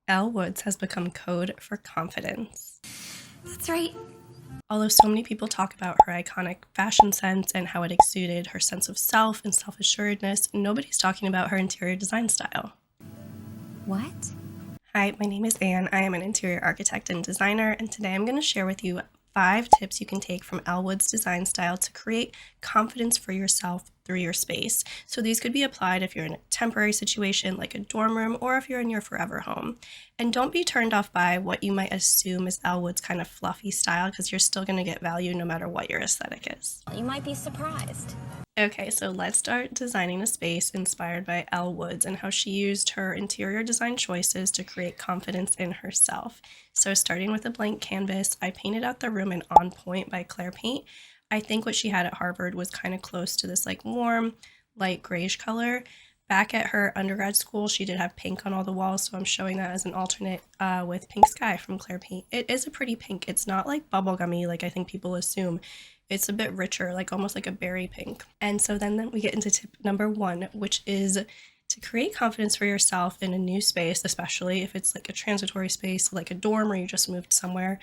Elle Woods has become code for confidence. That's right. Although so many people talk about her iconic fashion sense and how it exuded her sense of self and self-assuredness, nobody's talking about her interior design style. What? Hi, my name is Anne. I am an interior architect and designer, and today I'm going to share with you 5 tips you can take from Elle Woods' design style to create confidence for yourself through your space. So these could be applied if you're in a temporary situation like a dorm room or if you're in your forever home. And don't be turned off by what you might assume is Elle Woods' kind of fluffy style, because you're still going to get value no matter what your aesthetic is. You might be surprised. Okay, so let's start designing a space inspired by Elle Woods and how she used her interior design choices to create confidence in herself. So starting with a blank canvas, I painted out the room in On Point by Claire Paint. I think what she had at Harvard was kind of close to this like warm, light grayish color. Back at her undergrad school, she did have pink on all the walls, so I'm showing that as an alternate with Pink Sky from Claire Paint. It is a pretty pink. It's not like bubblegummy like I think people assume. It's a bit richer, like almost like a berry pink. And so then we get into tip number 1, which is to create confidence for yourself in a new space, especially if it's like a transitory space, like a dorm or you just moved somewhere.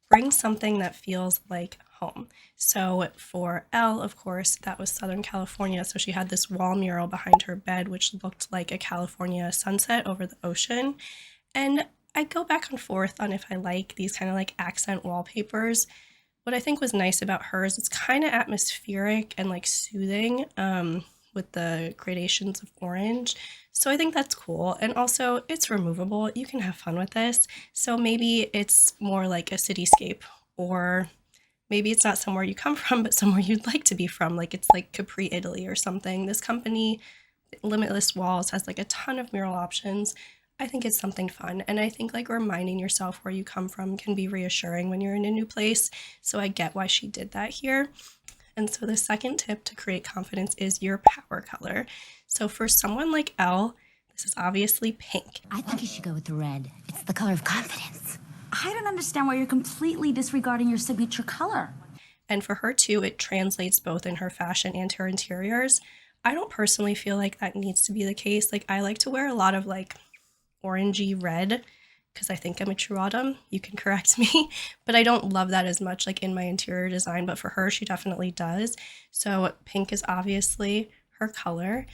Bring something that feels like home. So for Elle, of course, that was Southern California. So she had this wall mural behind her bed, which looked like a California sunset over the ocean. And I go back and forth on if I like these kind of like accent wallpapers. What I think was nice about hers, it's kind of atmospheric and like soothing with the gradations of orange. So I think that's cool. And also it's removable. You can have fun with this. So maybe it's more like a cityscape, or maybe it's not somewhere you come from, but somewhere you'd like to be from. Like it's like Capri, Italy or something. This company, Limitless Walls, has like a ton of mural options. I think it's something fun. And I think like reminding yourself where you come from can be reassuring when you're in a new place. So I get why she did that here. And so the second tip to create confidence is your power color. So for someone like Elle, this is obviously pink. I think you should go with the red. It's the color of confidence. I don't understand why you're completely disregarding your signature color. And for her too, it translates both in her fashion and her interiors. I don't personally feel like that needs to be the case. Like I like to wear a lot of like orangey red because I think I'm a true autumn. You can correct me, but I don't love that as much like in my interior design, but for her, she definitely does. So pink is obviously her color,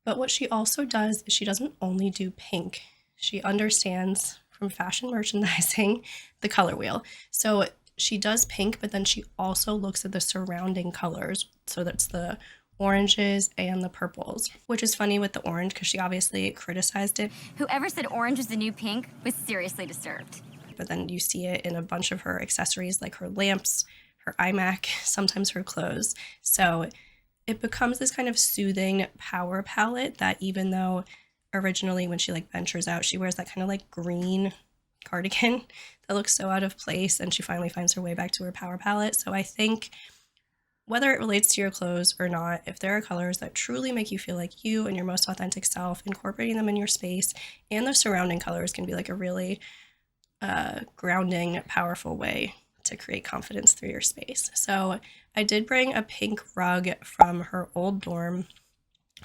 but what she also does is she doesn't only do pink. She understands from fashion merchandising the color wheel. So she does pink, but then she also looks at the surrounding colors. So that's the oranges and the purples, which is funny with the orange because she obviously criticized it. Whoever said orange was the new pink was seriously disturbed. But then you see it in a bunch of her accessories like her lamps, her iMac, sometimes her clothes. So it becomes this kind of soothing power palette that even though originally when she like ventures out, she wears that kind of like green cardigan that looks so out of place, and she finally finds her way back to her power palette. So I think whether it relates to your clothes or not, if there are colors that truly make you feel like you and your most authentic self, incorporating them in your space and the surrounding colors can be like a really grounding, powerful way to create confidence through your space. So I did bring a pink rug from her old dorm.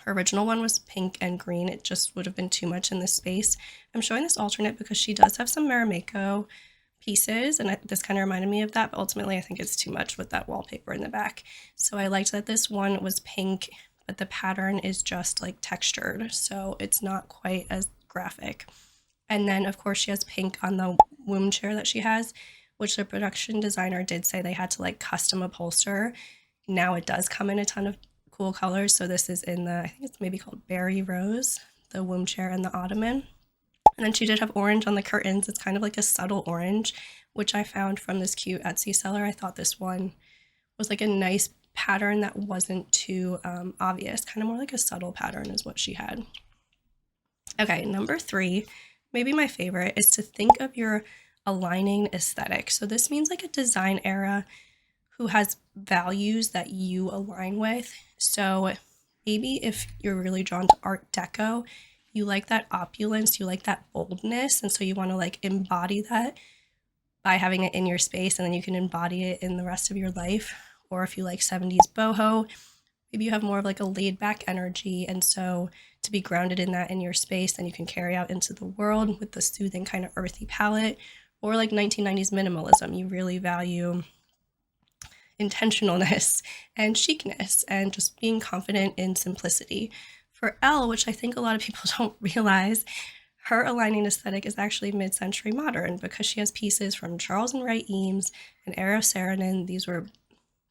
Her original one was pink and green. It just would have been too much in this space. I'm showing this alternate because she does have some Marimekko pieces, and this kind of reminded me of that, but ultimately I think it's too much with that wallpaper in the back. So I liked that this one was pink, but the pattern is just like textured, so it's not quite as graphic. And then of course she has pink on the womb chair that she has, which the production designer did say they had to like custom upholster. Now it does come in a ton of cool colors. So this is in the, I think it's maybe called Berry Rose, the womb chair and the ottoman. And then she did have orange on the curtains. It's kind of like a subtle orange, which I found from this cute Etsy seller. I thought this one was like a nice pattern that wasn't too obvious. Kind of more like a subtle pattern is what she had. Okay, number 3, maybe my favorite, is to think of your aligning aesthetic. So this means like a design era who has values that you align with. So maybe if you're really drawn to Art Deco, you like that opulence, you like that boldness, and so you want to like embody that by having it in your space, and then you can embody it in the rest of your life. Or if you like 70s boho, maybe you have more of like a laid back energy, and so to be grounded in that in your space, and you can carry out into the world with the soothing kind of earthy palette. Or like 1990s minimalism, you really value intentionalness and chicness and just being confident in simplicity. For Elle, which I think a lot of people don't realize, her aligning aesthetic is actually mid-century modern because she has pieces from Charles and Wright Eames and Eero Saarinen. These were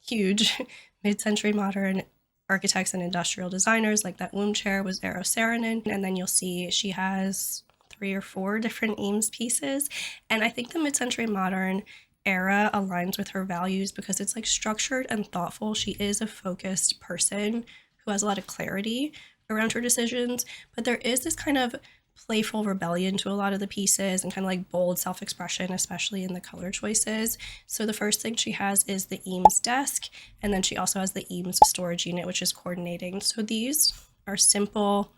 huge mid-century modern architects and industrial designers. Like that womb chair was Eero Saarinen. And then you'll see she has 3 or 4 different Eames pieces. And I think the mid-century modern era aligns with her values because it's like structured and thoughtful. She is a focused person who has a lot of clarity around her decisions, but there is this kind of playful rebellion to a lot of the pieces and kind of like bold self-expression, especially in the color choices. So the first thing she has is the Eames desk, and then she also has the Eames storage unit, which is coordinating. So these are simple,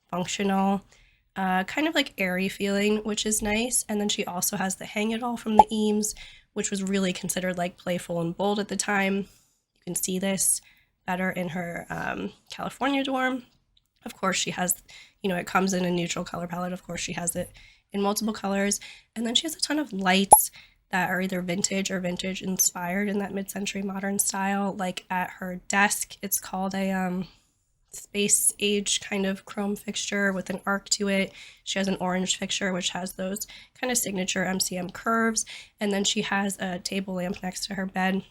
functional, kind of like airy feeling, which is nice. And then she also has the hang it all from the Eames, which was really considered like playful and bold at the time. You can see this better in her California dorm. Of course, she has, it comes in a neutral color palette. Of course, she has it in multiple colors. And then she has a ton of lights that are either vintage or vintage inspired in that mid-century modern style. Like at her desk, it's called a space age kind of chrome fixture with an arc to it. She has an orange fixture, which has those kind of signature MCM curves. And then she has a table lamp next to her bed.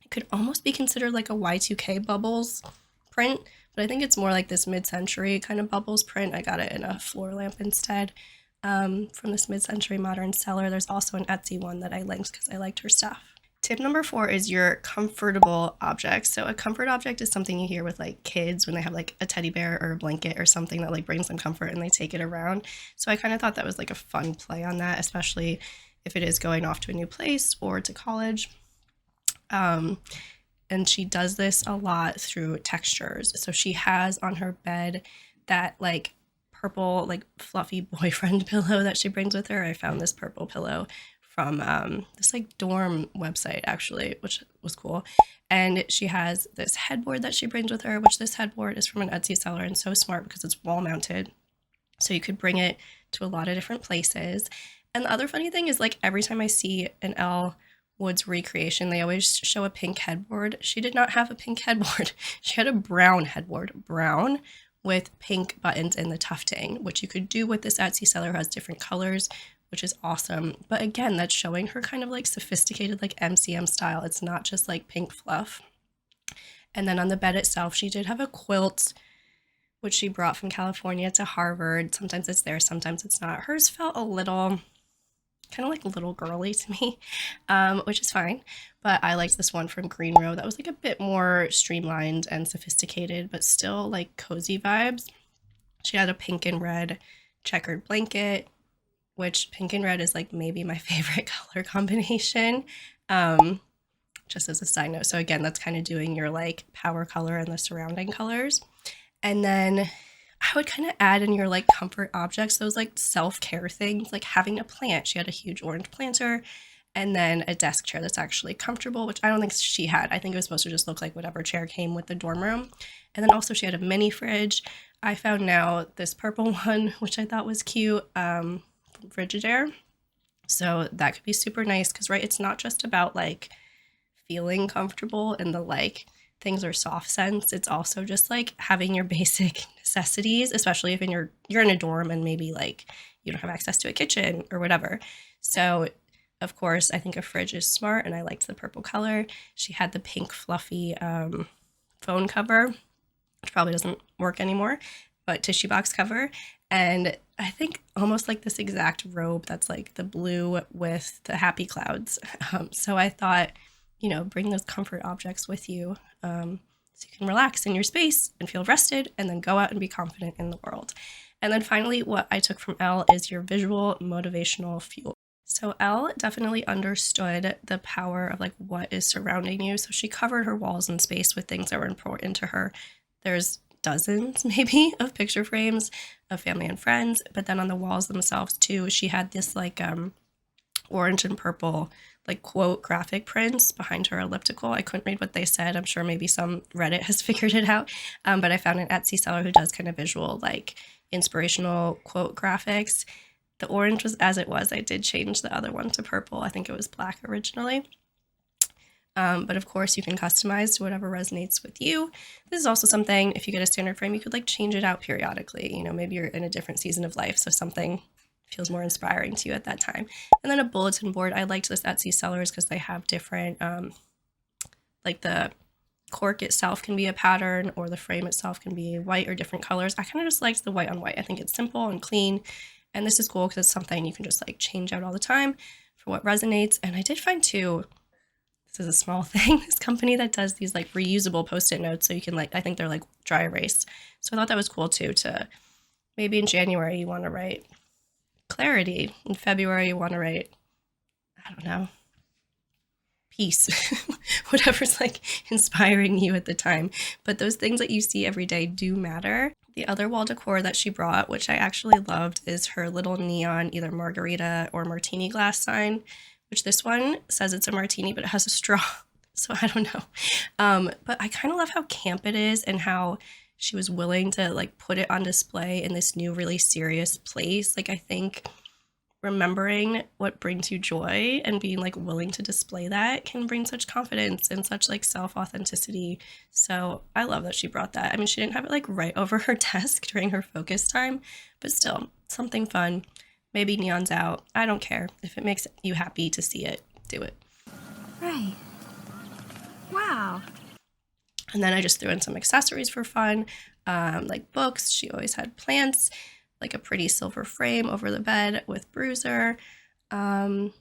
It could almost be considered like a Y2K bubbles print, but I think it's more like this mid-century kind of bubbles print. I got it in a floor lamp instead from this mid-century modern seller. There's also an Etsy one that I linked because I liked her stuff. Tip number 4 is your comfortable objects. So a comfort object is something you hear with like kids when they have like a teddy bear or a blanket or something that like brings them comfort and they take it around. So I kind of thought that was like a fun play on that, especially if it is going off to a new place or to college. And she does this a lot through textures. So she has on her bed that like purple, like fluffy boyfriend pillow that she brings with her. I found this purple pillow from this like dorm website actually, which was cool. And she has this headboard that she brings with her, which this headboard is from an Etsy seller and so smart because it's wall mounted. So you could bring it to a lot of different places. And the other funny thing is like every time I see an Elle Woods recreation, they always show a pink headboard. She did not have a pink headboard. She had a brown headboard, brown with pink buttons in the tufting, which you could do with this Etsy seller who has different colors, which is awesome. But again, that's showing her kind of like sophisticated like MCM style. It's not just like pink fluff. And then on the bed itself, she did have a quilt, which she brought from California to Harvard. Sometimes it's there, sometimes it's not. Hers felt a little kind of like little girly to me, which is fine. But I liked this one from Green Row that was like a bit more streamlined and sophisticated, but still like cozy vibes. She had a pink and red checkered blanket, which pink and red is like maybe my favorite color combination, just as a side note. So again, that's kind of doing your like power color and the surrounding colors. And then I would kind of add in your like comfort objects, those like self-care things, like having a plant. She had a huge orange planter and then a desk chair that's actually comfortable, which I don't think she had. I think it was supposed to just look like whatever chair came with the dorm room. And then also she had a mini fridge. I found now this purple one, which I thought was cute, from Frigidaire. So that could be super nice because, right, it's not just about like feeling comfortable in the like things are soft sense. It's also just like having your basic necessities, especially if you're in a dorm and maybe like you don't have access to a kitchen or whatever. So of course, I think a fridge is smart and I liked the purple color. She had the pink fluffy phone cover, which probably doesn't work anymore, but tissue box cover. And I think almost like this exact robe that's like the blue with the happy clouds. So I thought, bring those comfort objects with you so you can relax in your space and feel rested and then go out and be confident in the world. And then finally, what I took from Elle is your visual motivational fuel. So Elle definitely understood the power of like what is surrounding you. So she covered her walls and space with things that were important to her. There's dozens maybe of picture frames of family and friends, but then on the walls themselves too, she had this like orange and purple like quote graphic prints behind her elliptical. I couldn't read what they said. I'm sure maybe some Reddit has figured it out. But I found an Etsy seller who does kind of visual, like inspirational quote graphics. The orange was as it was. I did change the other one to purple. I think it was black originally. But of course you can customize to whatever resonates with you. This is also something, if you get a standard frame, you could like change it out periodically. You know, maybe you're in a different season of life, so something feels more inspiring to you at that time. And then a bulletin board. I liked this Etsy sellers because they have different, like the cork itself can be a pattern or the frame itself can be white or different colors. I kind of just liked the white on white. I think it's simple and clean. And this is cool because it's something you can just like change out all the time for what resonates. And I did find too, this is a small thing, this company that does these like reusable post-it notes. So you can like, I think they're like dry erase. So I thought that was cool too, to maybe in January you want to write clarity. In February you want to write, I don't know, peace, whatever's like inspiring you at the time. But those things that you see every day do matter. The other wall decor that she brought, which I actually loved, is her little neon either margarita or martini glass sign, which this one says it's a martini, but it has a straw. So I don't know. But I kind of love how camp it is and how she was willing to like put it on display in this new, really serious place. Like I think remembering what brings you joy and being like willing to display that can bring such confidence and such like self-authenticity. So I love that she brought that. I mean, she didn't have it like right over her desk during her focus time, but still something fun. Maybe neon's out. I don't care. If it makes you happy to see it, do it. Right. Wow. And then I just threw in some accessories for fun, like books. She always had plants, like a pretty silver frame over the bed with bruiser, some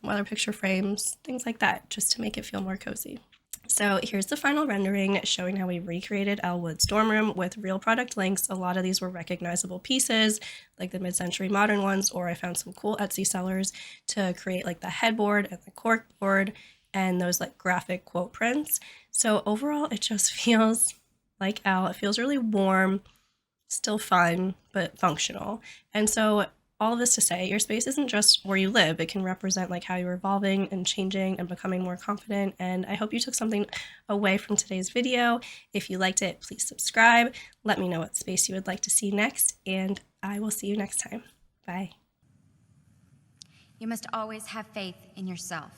weather picture frames, things like that, just to make it feel more cozy. So here's the final rendering showing how we recreated Elle Woods' dorm room with real product links. A lot of these were recognizable pieces, like the mid-century modern ones, or I found some cool Etsy sellers to create like the headboard and the cork board and those like graphic quote prints. So overall, it just feels like Elle. It feels really warm, still fun, but functional. And so all of this to say, your space isn't just where you live. It can represent like how you're evolving and changing and becoming more confident. And I hope you took something away from today's video. If you liked it, please subscribe. Let me know what space you would like to see next, and I will see you next time. Bye. You must always have faith in yourself.